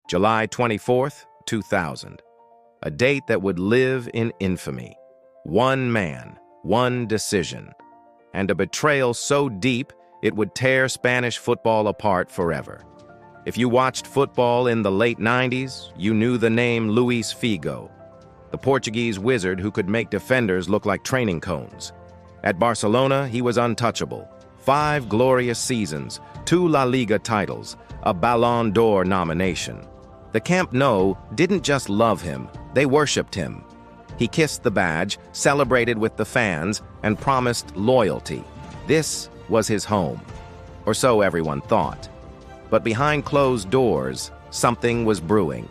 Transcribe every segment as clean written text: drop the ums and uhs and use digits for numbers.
July 24th, 2000. A date that would live in infamy. One man, one decision, and a betrayal so deep it would tear Spanish football apart forever. If you watched football in the late 90s, you knew the name Luis Figo, the Portuguese wizard who could make defenders look like training cones. At Barcelona, he was untouchable. 5 glorious seasons, 2 La Liga titles, a Ballon d'Or nomination. The Camp Nou didn't just love him, they worshipped him. He kissed the badge, celebrated with the fans, and promised loyalty. This was his home, or so everyone thought. But behind closed doors, something was brewing.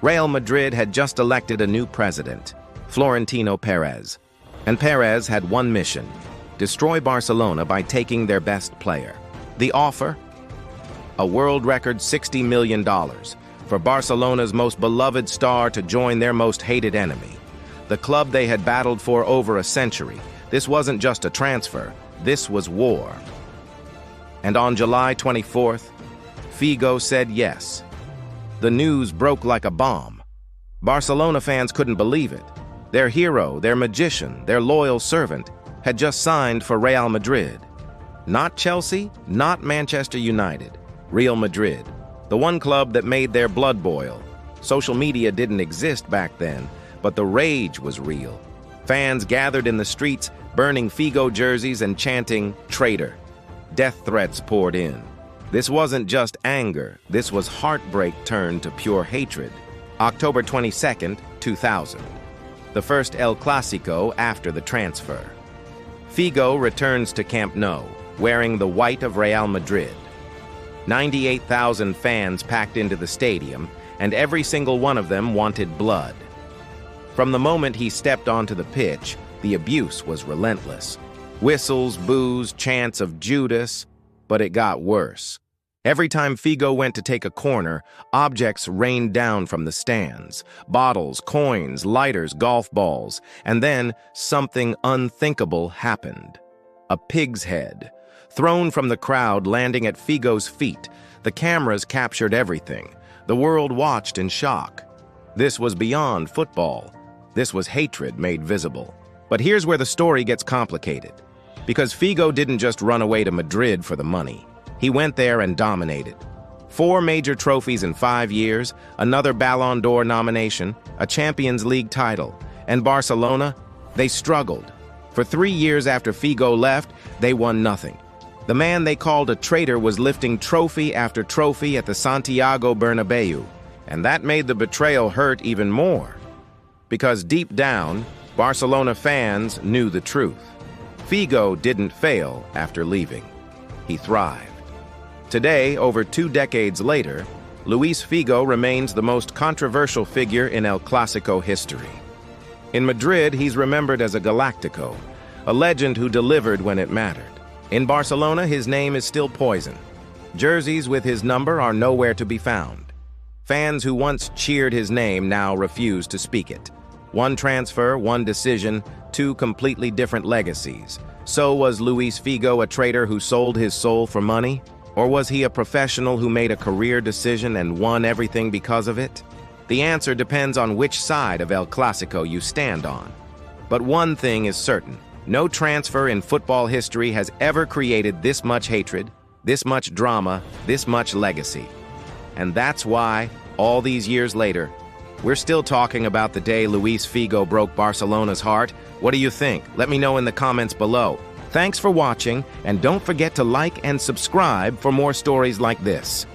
Real Madrid had just elected a new president, Florentino Perez. And Perez had one mission: destroy Barcelona by taking their best player. The offer? A world record $60 million for Barcelona's most beloved star to join their most hated enemy. The club they had battled for over a century. This wasn't just a transfer, this was war. And on July 24th, Figo said yes. The news broke like a bomb. Barcelona fans couldn't believe it. Their hero, their magician, their loyal servant had just signed for Real Madrid. Not Chelsea, not Manchester United. Real Madrid, the one club that made their blood boil. Social media didn't exist back then, but the rage was real. Fans gathered in the streets, burning Figo jerseys and chanting, "Traitor." Death threats poured in. This wasn't just anger, this was heartbreak turned to pure hatred. October 22nd, 2000. The first El Clásico after the transfer. Figo returns to Camp Nou, wearing the white of Real Madrid. 98,000 fans packed into the stadium, and every single one of them wanted blood. From the moment he stepped onto the pitch, the abuse was relentless. Whistles, boos, chants of Judas, but it got worse. Every time Figo went to take a corner, objects rained down from the stands. Bottles, coins, lighters, golf balls. And then something unthinkable happened. A pig's head, thrown from the crowd, landing at Figo's feet. The cameras captured everything. The world watched in shock. This was beyond football. This was hatred made visible. But here's where the story gets complicated. Because Figo didn't just run away to Madrid for the money. He went there and dominated. 4 major trophies in 5 years, another Ballon d'Or nomination, a Champions League title. And Barcelona, they struggled. For 3 years after Figo left, they won nothing. The man they called a traitor was lifting trophy after trophy at the Santiago Bernabeu. And that made the betrayal hurt even more. Because deep down, Barcelona fans knew the truth. Figo didn't fail after leaving. He thrived. Today, over 2 decades later, Luis Figo remains the most controversial figure in El Clásico history. In Madrid, he's remembered as a Galactico, a legend who delivered when it mattered. In Barcelona, his name is still poison. Jerseys with his number are nowhere to be found. Fans who once cheered his name now refuse to speak it. One transfer, one decision, 2 completely different legacies. So was Luis Figo a traitor who sold his soul for money? Or was he a professional who made a career decision and won everything because of it? The answer depends on which side of El Clásico you stand on. But one thing is certain. No transfer in football history has ever created this much hatred, this much drama, this much legacy. And that's why, all these years later, we're still talking about the day Luis Figo broke Barcelona's heart. What do you think? Let me know in the comments below. Thanks for watching, and don't forget to like and subscribe for more stories like this.